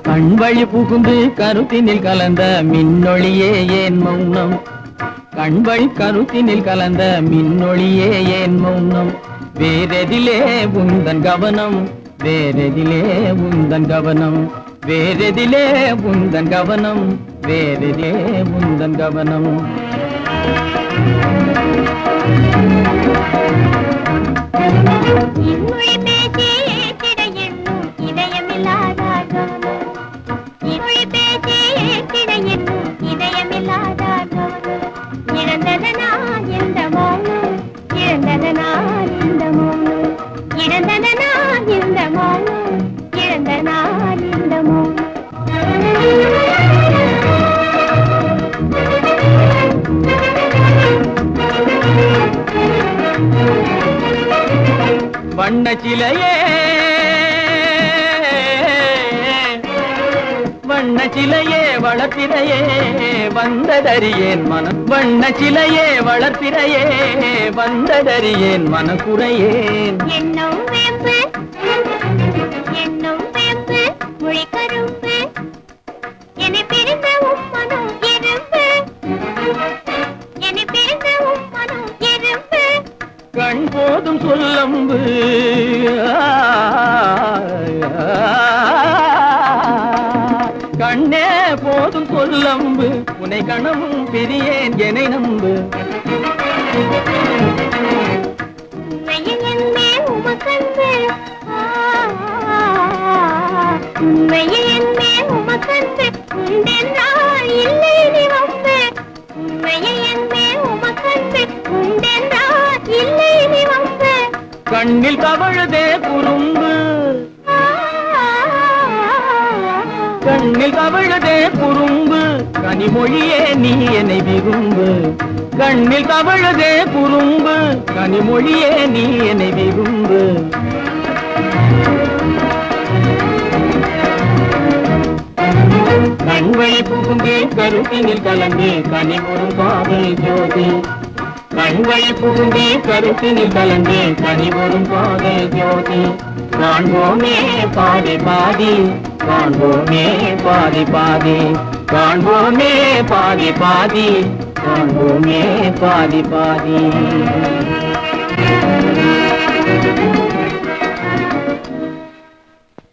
கண்வழி புகுந்து கருத்தினில் கலந்த மின்னொளியே ஏன் மௌனம்? கண்வழி கருத்தினில் கலந்த மின்னொளியே ஏன் மௌனம்? வேறெதிலே உந்தன் கவனம்? வேறெதிலே உந்தன் கவனம்? வேறெதிலே உந்தன் கவனம்? வேறெதிலே உந்தன் கவனம்? வண்ணச்சிலையே வண்ணச்சிலையே வளர்ப்பிறையே வந்ததறியேன் மனம். வண்ணச்சிலையே வளர்ப்பிறையே வந்ததறியேன் மனக்குறையேன். என்னும் வேம்பு என்னும் வேம்பு மொழி கரும்பு என்னை பிரிந்த உம்மனும் எறும்பு என்னை பிரிந்த உம்மனும் எறும்பு. கண் போதும் சொல்லம்பு கண்ணே போதும் சொல்லம்பு உனை கணமும் பிரியேன் என்னை நம்பு. உண்மையில் என்னே உமக்கன்பு உண்மையில் என்னே உமக்கன்பு உண்டென்றால் இல்லை நீ வம்பு. உண்மையில் என்னே உமக்கன்பு உண்டென்றால் இல்லை நீ வம்பு. கண்ணில் கவழுதே குறும்பு கண்ணில் கவழுதே குறும்பு கனிமொழியே நீ என்னை விரும்பு. கண்ணில் கவழுதே குறும்பு கனிமொழியே நீ என்னை விரும்பு. கண்வழி புகுந்து கருத்தினில் கலந்து கனிமொரும் காதல் ஜோதி. கண்வழி புகுந்து கருத்தினில் கலந்து கனிமொரும் காதல் ஜோதி. காண்போமே பாதி பாதி காண்போமே பாதி பாதி காண்போமே பாதி பாதி காண்போமே பாதி பாதி.